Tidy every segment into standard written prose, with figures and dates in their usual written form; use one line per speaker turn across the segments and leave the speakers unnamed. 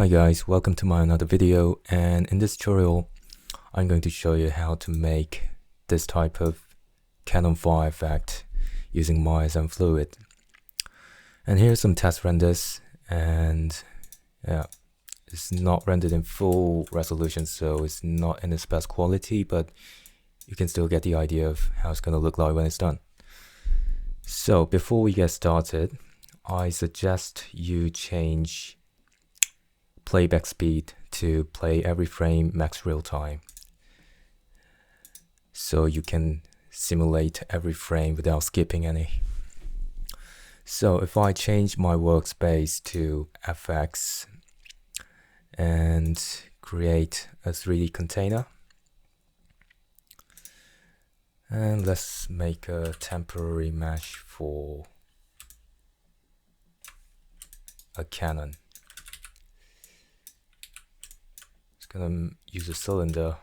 Hi guys, welcome to my another video, and in this tutorial I'm going to show you how to make this type of cannon fire effect using my nFluid. And here's some test renders, and yeah, it's not rendered in full resolution, so it's not in its best quality, but you can still get the idea of how it's going to look like when it's done. So before we get started, I suggest you change playback speed to play every frame max real time, so you can simulate every frame without skipping any. So if I change my workspace to FX and create a 3D container, and let's make a temporary mesh for a cannon. Gonna use a cylinder,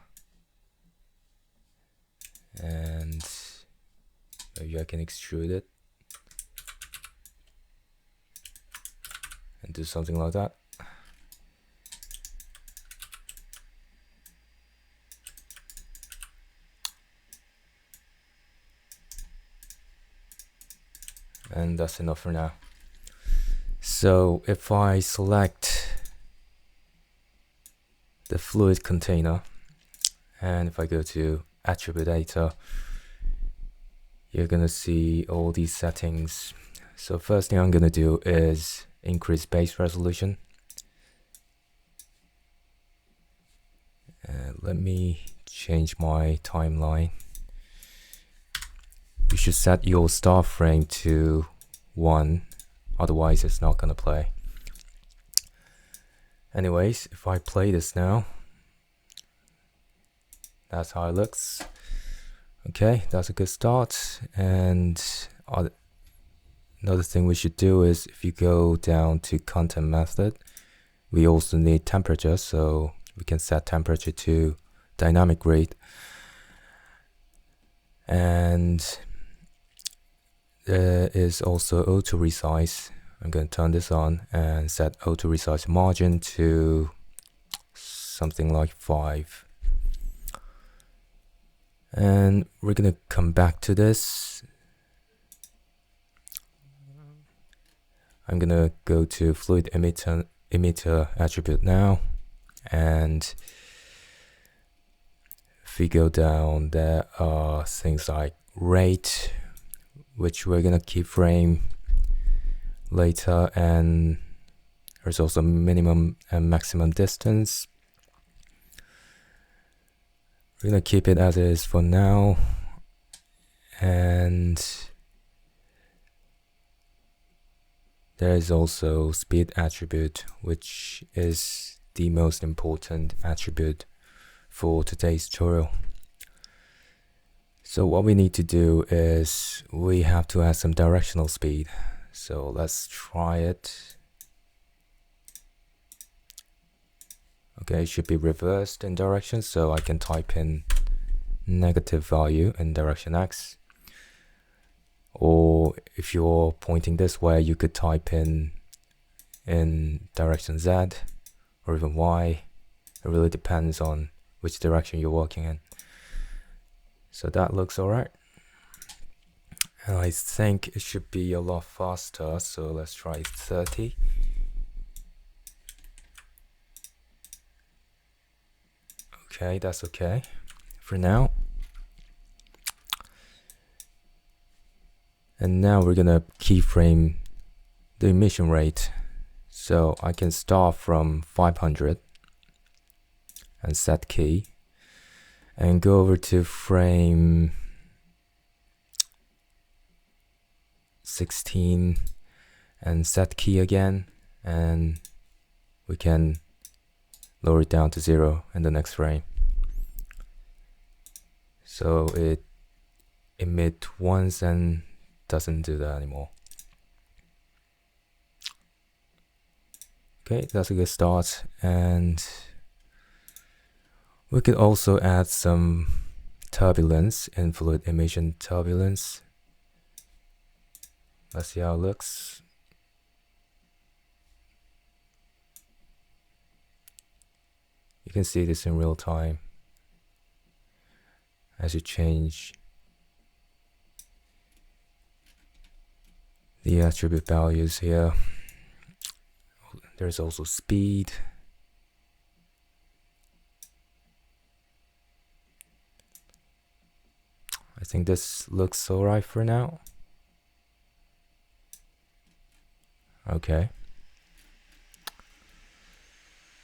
and maybe I can extrude it and do something like that. And that's enough for now. So if I select the fluid container, and if I go to attribute data, you're gonna see all these settings. So first thing I'm gonna do is increase base resolution. Let me change my timeline. You should set your start frame to 1, otherwise it's not gonna play. Anyways, if I play this now, that's how it looks. Okay, that's a good start. And another thing we should do is, if you go down to content method, we also need temperature, so we can set temperature to dynamic rate. And there is also auto resize. I'm going to turn this on and set auto resize margin to something like 5. And we're going to come back to this. I'm going to go to fluid emitter attribute now, and if we go down, there are things like rate, which we're going to keyframe later, and there's also minimum and maximum distance. We're gonna keep it as is for now, and there is also speed attribute, which is the most important attribute for today's tutorial. So what we need to do is we have to add some directional speed. So let's try it. Okay, it should be reversed in direction, so I can type in negative value in direction X. Or if you're pointing this way, you could type in direction Z or even Y. It really depends on which direction you're working in. So that looks alright. And I think it should be a lot faster, so let's try 30. Okay, that's okay for now. And now we're gonna keyframe the emission rate. So I can start from 500 and set key, and go over to frame 16 and set key again, and we can lower it down to 0 in the next frame. So it emits once and doesn't do that anymore. Okay, that's a good start. And we could also add some turbulence, nFluid emission turbulence. Let's see how it looks. You can see this in real time as you change the attribute values here. There's also speed. I think this looks alright for now. Okay.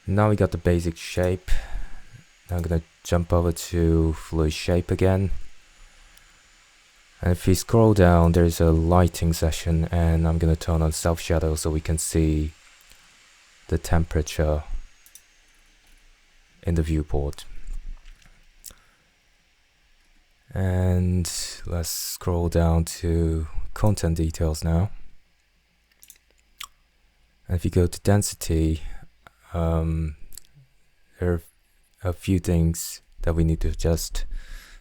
Now we got the basic shape. Now I'm gonna jump over to fluid shape again. And if you scroll down, there's a lighting section, and I'm gonna turn on self shadow so we can see the temperature in the viewport. And let's scroll down to content details now. And if you go to density, there are a few things that we need to adjust,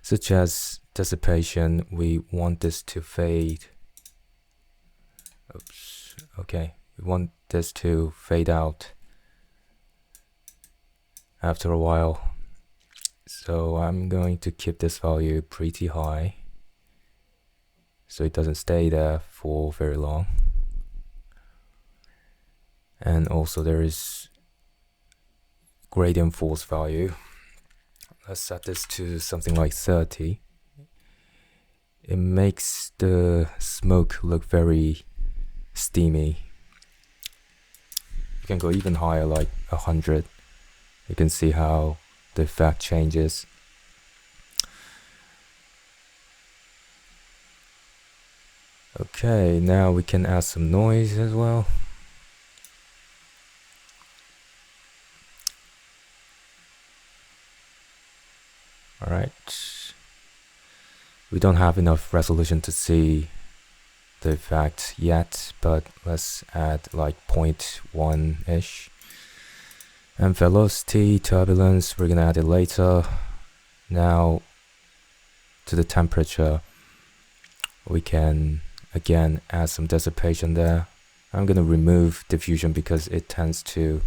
such as dissipation. We want this to fade. Oops. Okay, we want this to fade out after a while. So I'm going to keep this value pretty high so it doesn't stay there for very long. And also there is gradient force value. Let's set this to something like 30. It makes the smoke look very steamy. You can go even higher, like 100. You can see how the effect changes. Okay, now we can add some noise as well. Alright. We don't have enough resolution to see the effect yet, but let's add like 0.1-ish. And velocity, turbulence, we're gonna add it later. Now to the temperature, we can again add some dissipation there. I'm gonna remove diffusion because it tends to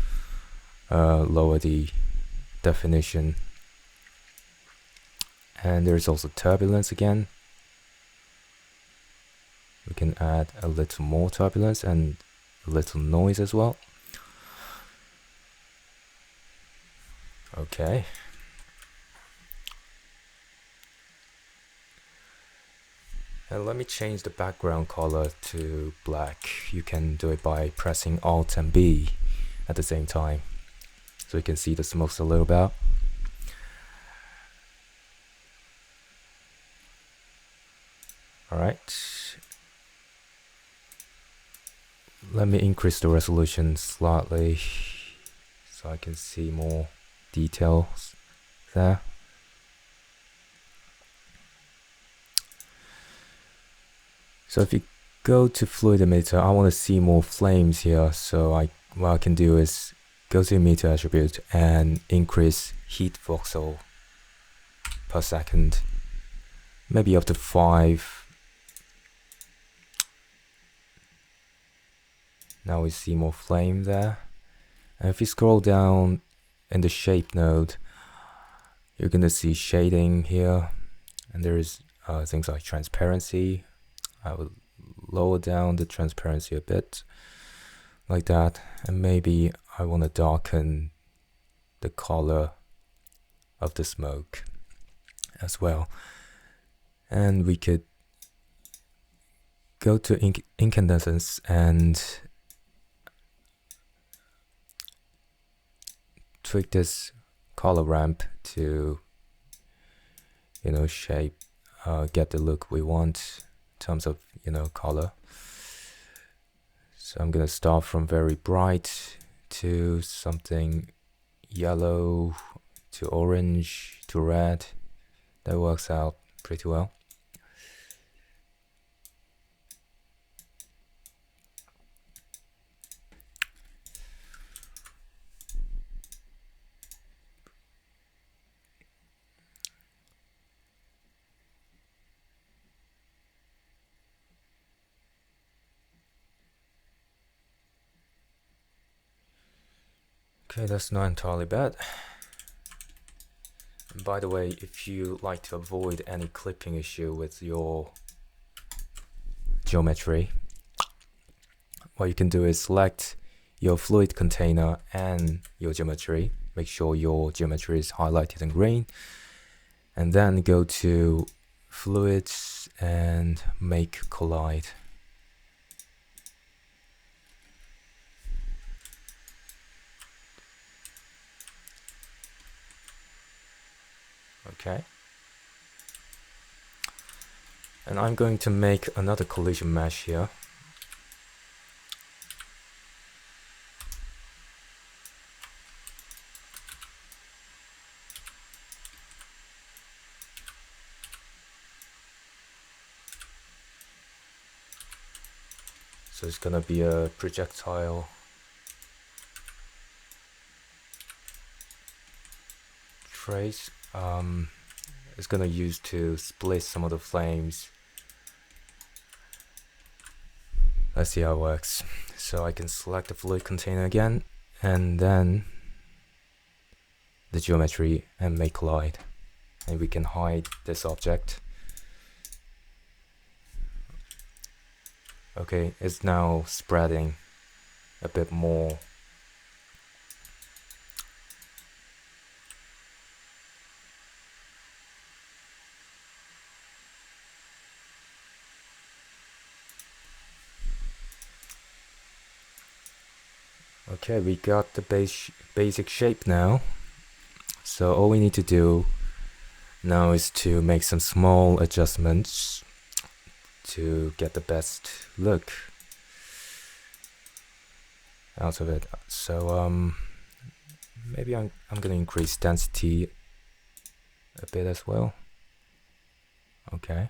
lower the definition. And there's also turbulence again. We can add a little more turbulence and a little noise as well. Okay. And let me change the background color to black. You can do it by pressing Alt and B at the same time, so you can see the smokes a little bit. Alright. Let me increase the resolution slightly so I can see more details there. So if you go to fluid emitter, I want to see more flames here. So what I can do is go to emitter attribute and increase heat voxel per second, maybe up to 5. Now we see more flame there. And if you scroll down in the shape node, you're gonna see shading here, and there is things like transparency. I will lower down the transparency a bit, like that, and maybe I want to darken the color of the smoke as well. And we could go to incandescence and tweak this color ramp to, shape, get the look we want in terms of, color. So I'm gonna start from very bright to something yellow to orange to red. That works out pretty well. Okay, that's not entirely bad. By the way, if you like to avoid any clipping issue with your geometry, what you can do is select your fluid container and your geometry. Make sure your geometry is highlighted in green, and then go to fluids and make collide. Okay. And I'm going to make another collision mesh here. So it's gonna be a projectile trace. It's gonna use to split some of the flames. Let's see how it works. So I can select the fluid container again, and then the geometry, and make collide. And we can hide this object. Okay, it's now spreading a bit more. Okay, we got the basic shape now. So all we need to do now is to make some small adjustments to get the best look out of it. So maybe I'm gonna increase density a bit as well. Okay.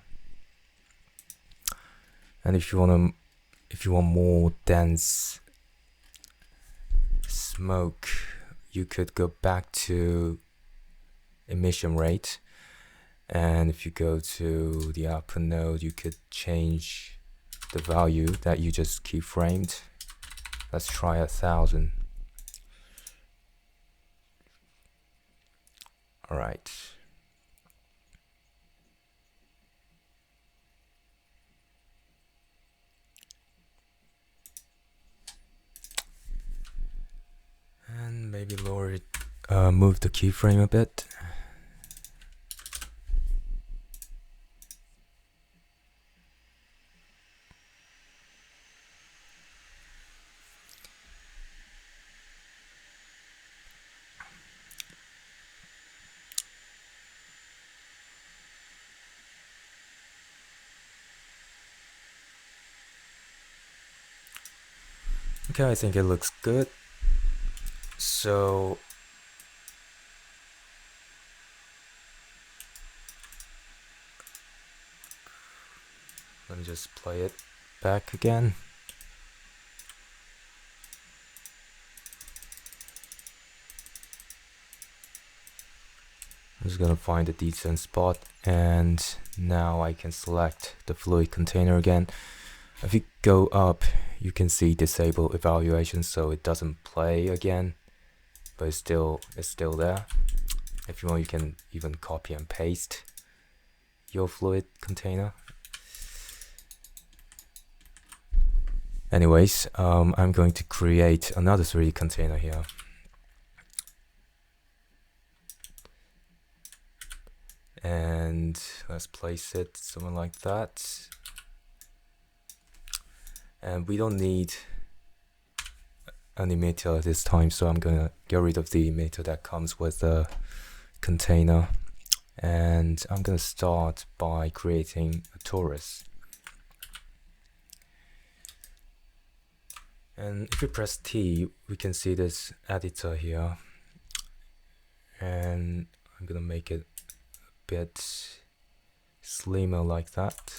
And if you want more dense smoke, you could go back to emission rate, and if you go to the output node, you could change the value that you just keyframed. Let's try 1000. All right. And maybe lower it, move the keyframe a bit. Okay, I think it looks good. So let me just play it back again. I'm just gonna find a decent spot, and now I can select the fluid container again. If you go up, you can see disable evaluation, so it doesn't play again, but it's still there. If you want, you can even copy and paste your fluid container. Anyways, I'm going to create another 3D container here. And let's place it somewhere like that. And we don't need an emitter this time, so I'm gonna get rid of the emitter that comes with the container. And I'm gonna start by creating a torus. And if we press T, we can see this editor here. And I'm gonna make it a bit slimmer like that.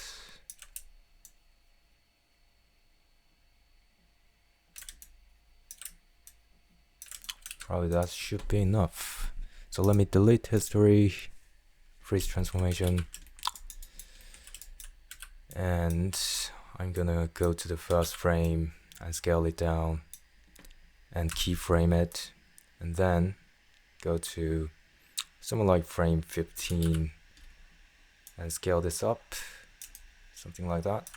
Probably that should be enough. So let me delete history, freeze transformation, and I'm gonna go to the first frame and scale it down and keyframe it, and then go to something like frame 15 and scale this up, something like that,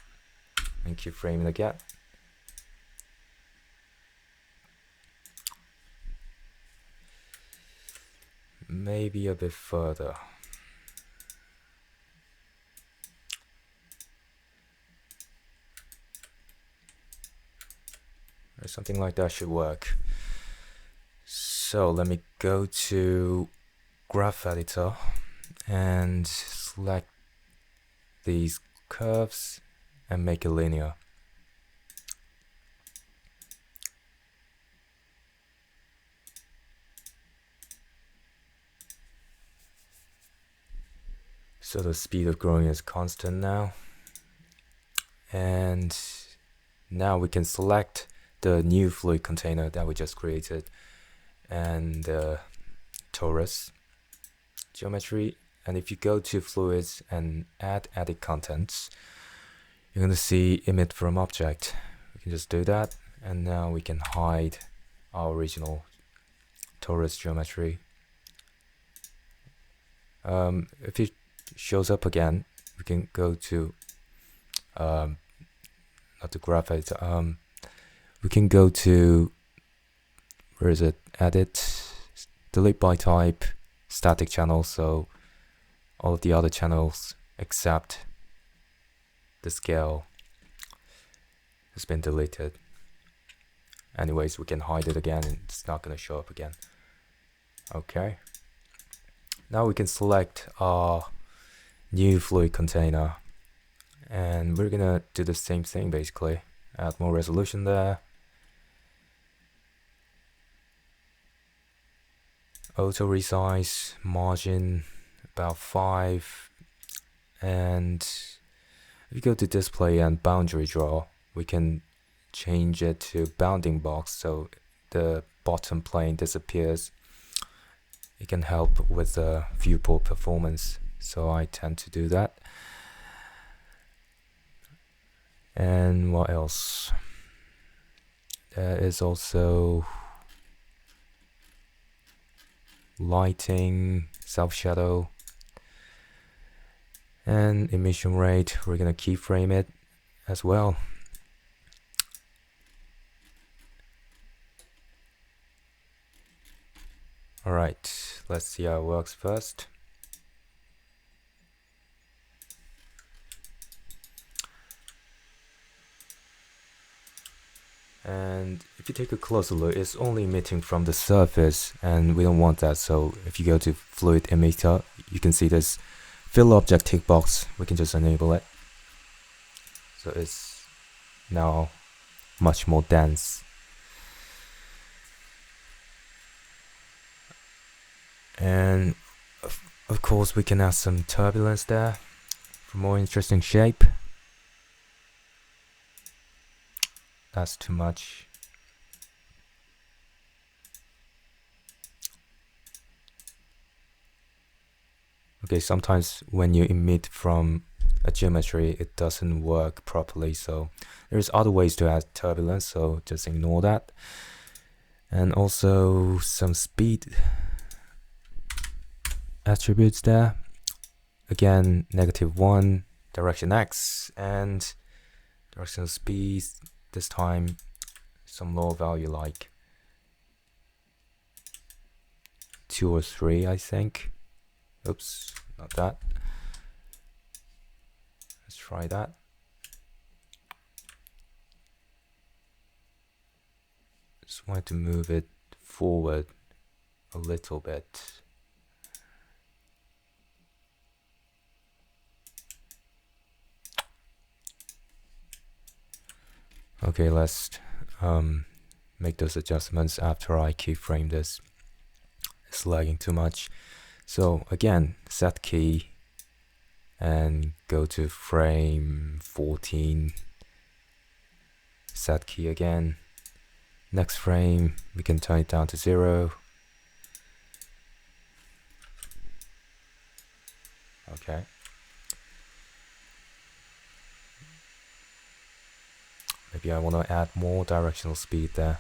and keep framing again. Maybe a bit further. Or something like that should work. So let me go to Graph Editor and select these curves and make it linear. So the speed of growing is constant now. And now we can select the new fluid container that we just created and the torus geometry. And if you go to fluids and add edit contents, you're going to see emit from object. We can just do that, and now we can hide our original torus geometry. If it shows up again, we can go to not the graph editor, we can go to, where is it, edit, delete by type, static channel, so all of the other channels except the scale has been deleted. Anyways, we can hide it again and it's not going to show up again. Okay, now we can select our new fluid container, and we're gonna do the same thing basically. Add more resolution there, auto resize, margin about 5, and if you go to display and boundary draw, we can change it to bounding box so the bottom plane disappears. It can help with the viewport performance, so I tend to do that. And what else? There is also lighting, self shadow, and emission rate. We're gonna keyframe it as well. Alright, let's see how it works first. And if you take a closer look, it's only emitting from the surface, and we don't want that. So if you go to fluid emitter, you can see this fill object tick box. We can just enable it. So it's now much more dense. And of course we can add some turbulence there for more interesting shape. That's too much. Okay, sometimes when you emit from a geometry, it doesn't work properly, so there's other ways to add turbulence, so just ignore that. And also some speed attributes there. Again, -1, direction X, and direction of speed. This time some low value like 2 or 3, I think. Oops, not that. Let's try that. Just want to move it forward a little bit. Okay, let's make those adjustments after I keyframe this. It's lagging too much. So again, set key and go to frame 14. Set key again. Next frame, we can turn it down to 0. Okay. Maybe I want to add more directional speed there.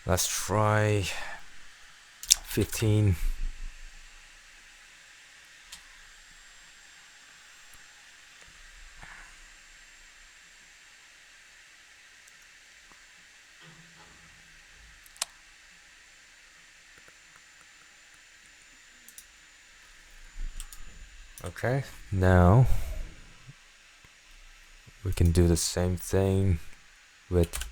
Let's try 15. Okay, now we can do the same thing with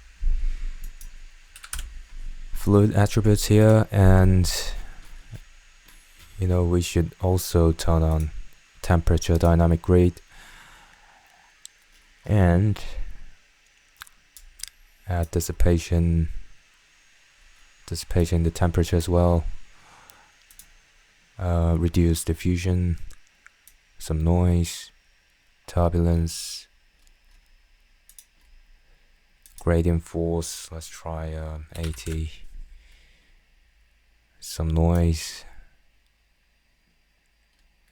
fluid attributes here, and we should also turn on temperature dynamic grid and add dissipation in the temperature as well. Reduce diffusion, some noise, turbulence, gradient force, let's try 80, some noise.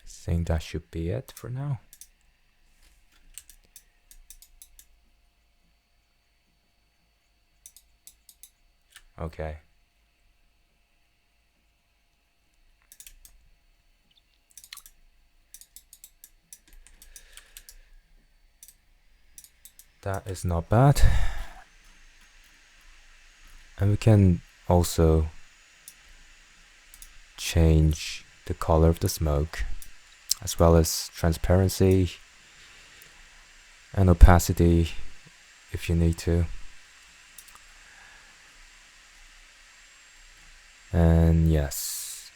I think that should be it for now. Okay. That is not bad. And we can also change the color of the smoke, as well as transparency and opacity if you need to. And yes,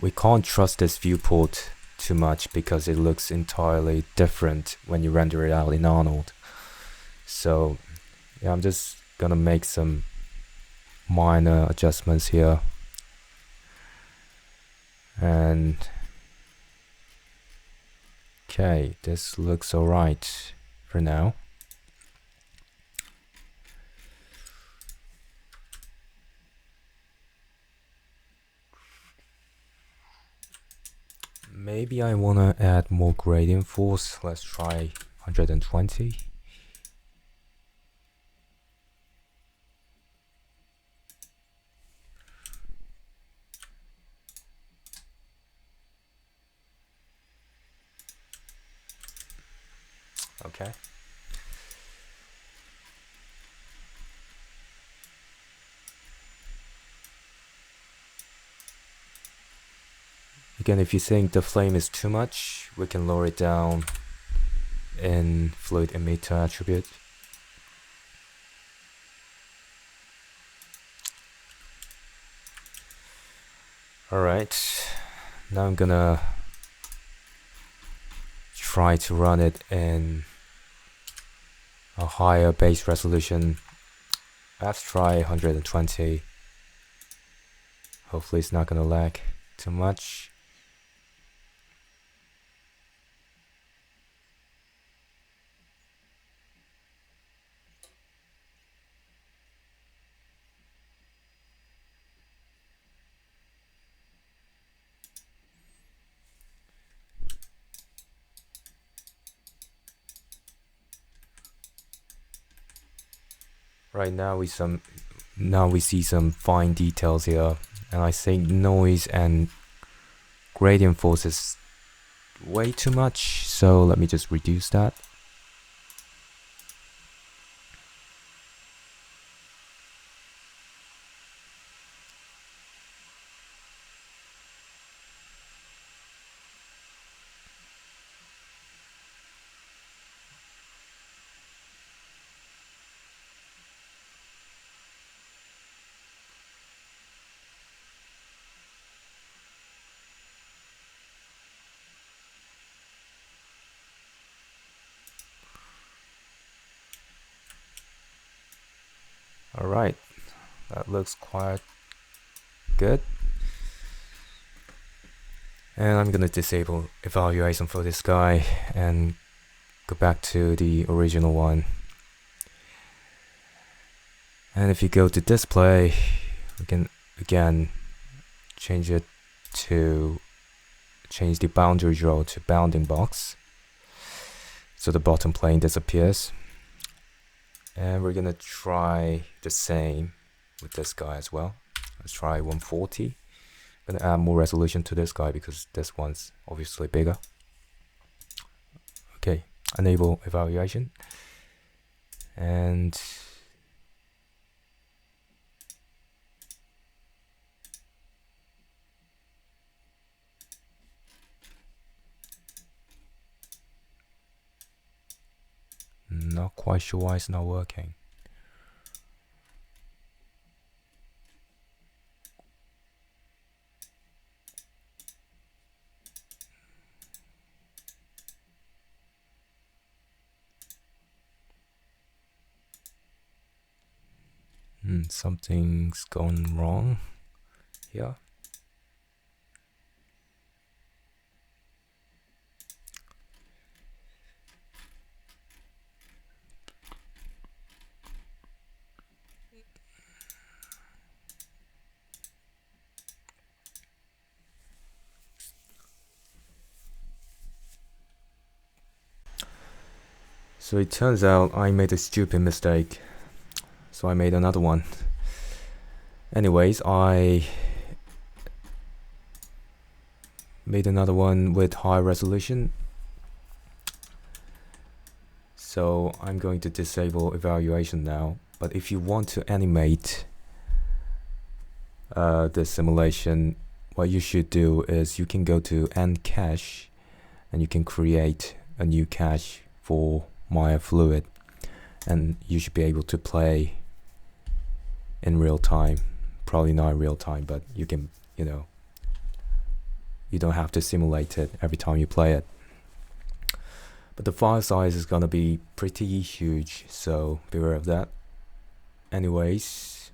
we can't trust this viewport too much because it looks entirely different when you render it out in Arnold. So yeah, I'm just gonna make some minor adjustments here, and okay, this looks alright for now. Maybe I wanna add more gradient force. Let's try 120. Okay. Again, if you think the flame is too much, we can lower it down in fluid emitter attribute. Alright, now I'm gonna try to run it in a higher base resolution. Let's try 120. Hopefully it's not gonna lag too much. Right now we see some fine details here, and I think noise and gradient force is way too much, so let me just reduce that. Alright, that looks quite good. And I'm gonna disable evaluation for this guy and go back to the original one. And if you go to display, we can again change the boundary draw to bounding box, so the bottom plane disappears. And we're gonna try the same with this guy as well. Let's try 140. gonna add more resolution to this guy because this one's obviously bigger. Okay, enable evaluation, and not quite sure why it's not working. Something's going wrong here. So it turns out I made a stupid mistake. So I made another one. Anyways, I made another one with high resolution. So I'm going to disable evaluation now. But if you want to animate the simulation, what you should do is you can go to end cache and you can create a new cache for nFluid, and you should be able to play in real time. Probably not in real time, but you can, you know, you don't have to simulate it every time you play it. But the file size is gonna be pretty huge, so beware of that. Anyways,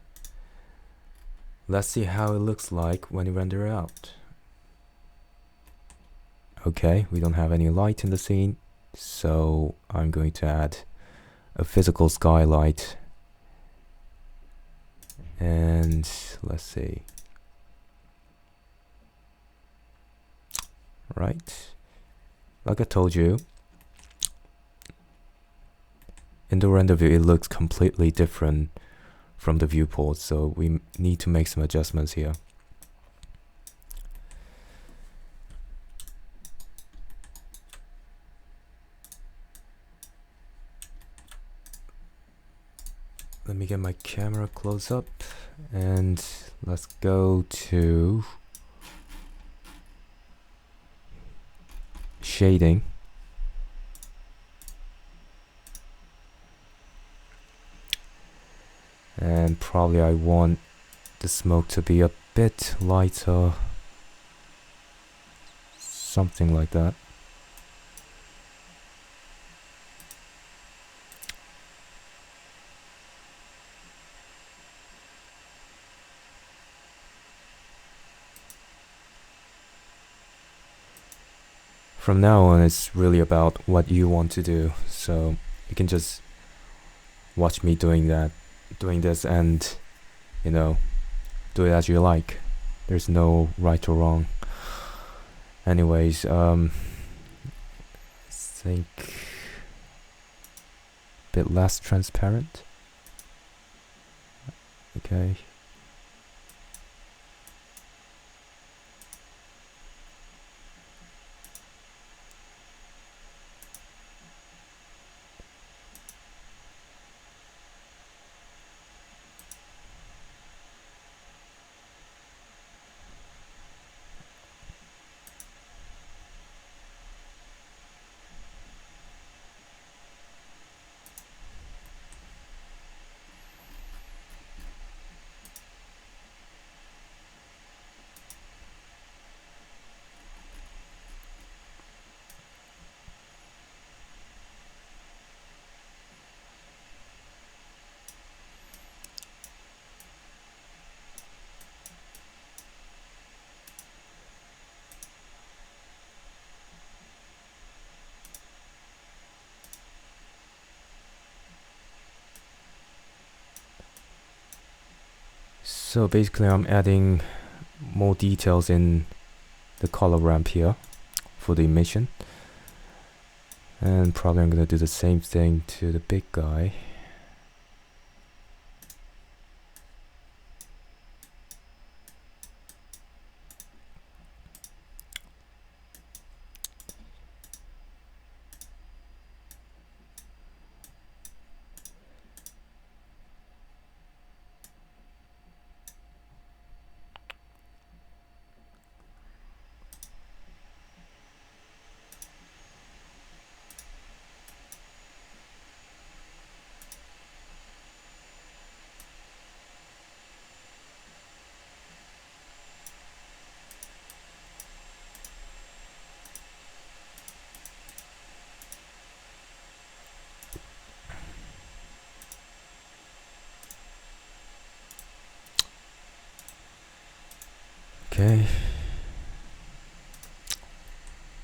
let's see how it looks like when you render it out. Okay, we don't have any light in the scene, so I'm going to add a physical skylight. And let's see. Right, like I told you, in the render view it looks completely different from the viewport, so we need to make some adjustments here. Let me get my camera close up and let's go to shading. And probably I want the smoke to be a bit lighter, something like that. From now on, it's really about what you want to do, so you can just watch me doing this, and you know, do it as you like. There's no right or wrong. Anyways, I think a bit less transparent. Okay. So basically I'm adding more details in the color ramp here for the emission, and probably I'm gonna do the same thing to the big guy.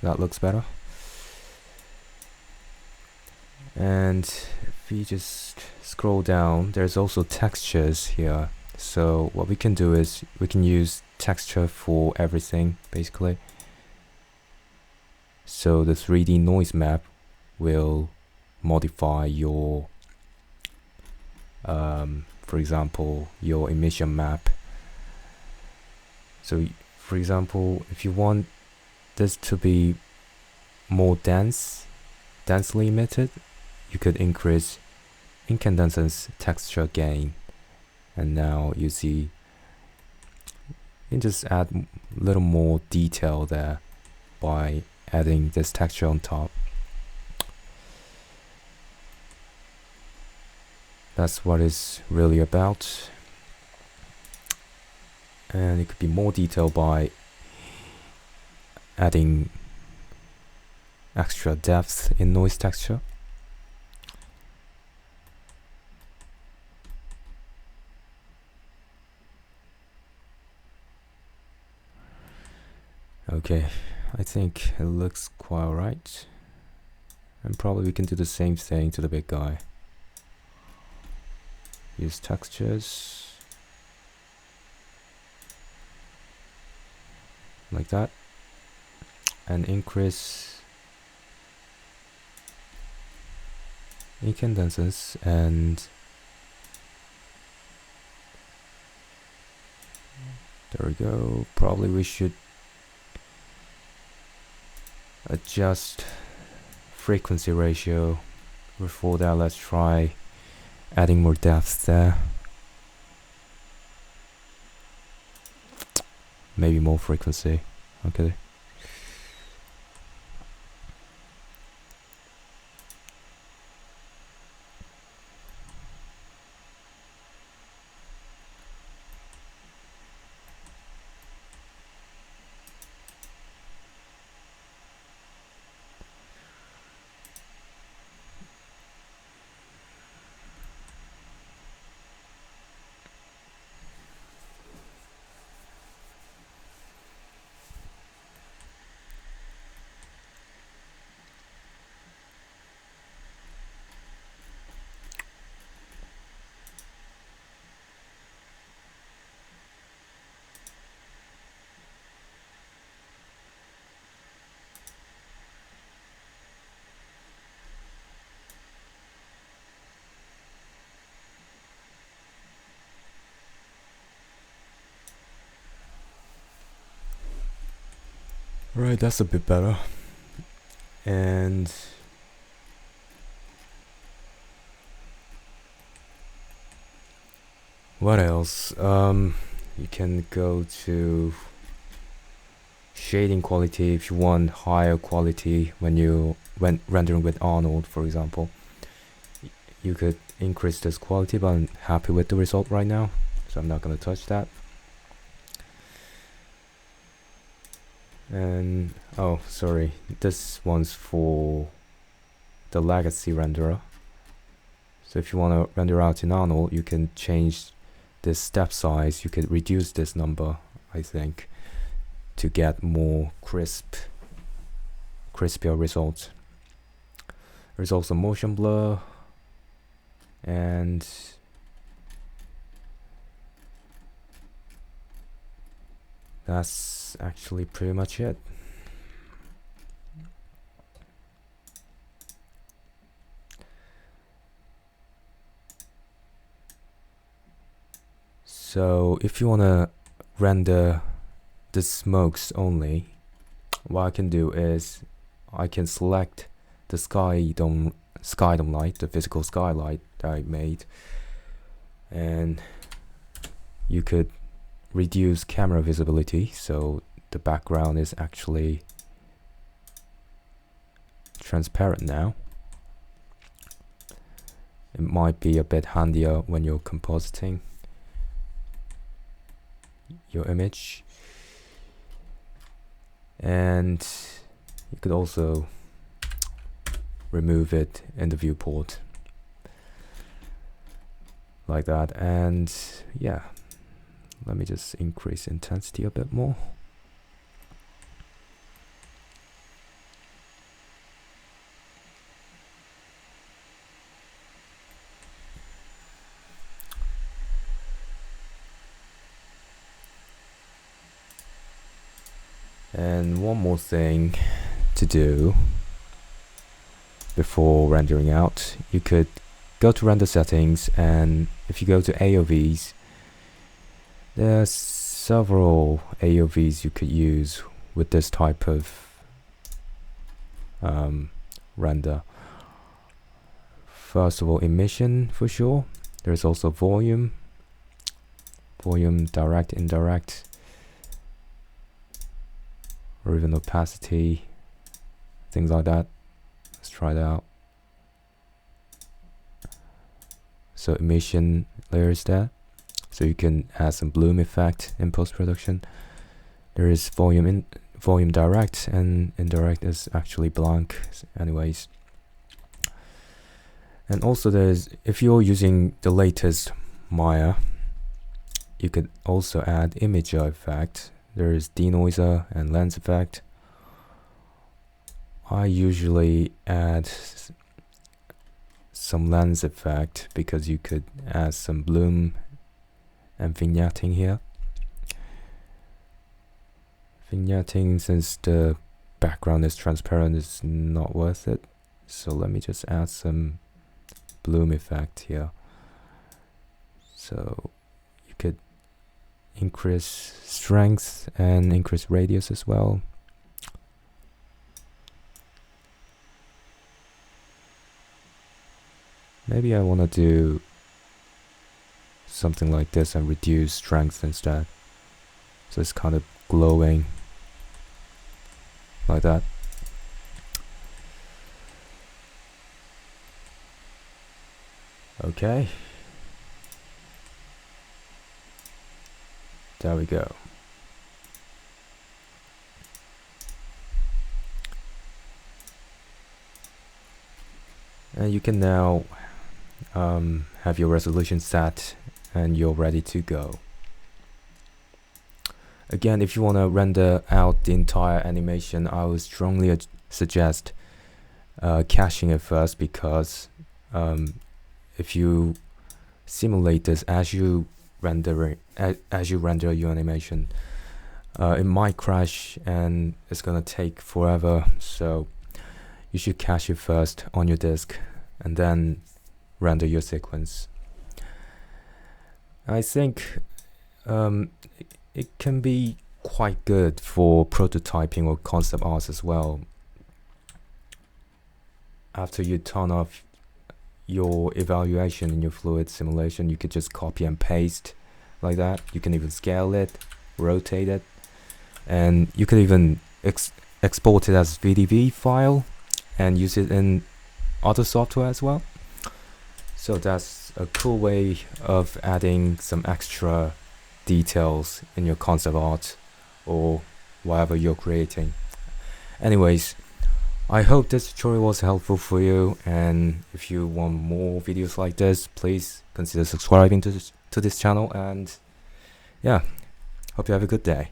That looks better. And if we just scroll down, there's also textures here. So what we can do is we can use texture for everything basically. So the 3D noise map will modify your for example your emission map. So for example, if you want this to be more densely emitted, you could increase incandescence texture gain, and now you see you can just add a little more detail there by adding this texture on top. That's what it's really about. And it could be more detailed by adding extra depth in noise texture. Okay, I think it looks quite alright. And probably we can do the same thing to the big guy. Use textures like that, and increase incandescence, and there we go. Probably we should adjust frequency ratio. Before that, let's try adding more depth there. Maybe more frequency. Okay. Right, that's a bit better. And what else? You can go to shading quality if you want higher quality when rendering with Arnold, for example. You could increase this quality, but I'm happy with the result right now, so I'm not going to touch that. And oh, sorry, this one's for the legacy renderer. So if you want to render out in Arnold, you can change this step size. You could reduce this number, I think, to get more crispier results. There's also motion blur, and that's actually pretty much it. So if you want to render the smokes only, what I can do is I can select the sky dome light, the physical skylight that I made, and you could reduce camera visibility, so the background is actually transparent now. It might be a bit handier when you're compositing your image. And you could also remove it in the viewport like that. And yeah, let me just increase intensity a bit more. And one more thing to do before rendering out, you could go to render settings, and if you go to AOVs, there are several AOVs you could use with this type of render. First of all, emission for sure. There's also volume, direct, indirect, or even opacity, things like that. Let's try that out. So emission layer is there, so you can add some bloom effect in post-production. There is volume direct, and indirect is actually blank anyways. And also there's, if you're using the latest Maya, you could also add imager effect. There is denoiser and lens effect. I usually add some lens effect because you could add some bloom and vignetting here. Vignetting, since the background is transparent, is not worth it. So let me just add some bloom effect here. So you could increase strength and increase radius as well. Maybe I want to do something like this and reduce strength instead, so it's kind of glowing like that. Okay, there we go. And you can now have your resolution set and you're ready to go. Again, if you want to render out the entire animation, I would strongly suggest caching it first, because if you simulate this as you render your animation, it might crash and it's gonna take forever. So you should cache it first on your disk and then render your sequence. I think it can be quite good for prototyping or concept art as well. After you turn off your evaluation in your fluid simulation, you could just copy and paste like that. You can even scale it, rotate it, and you could even export it as VDV file and use it in other software as well. So that's a cool way of adding some extra details in your concept art or whatever you're creating. Anyways, I hope this tutorial was helpful for you, and if you want more videos like this, please consider subscribing to this channel, and yeah, hope you have a good day.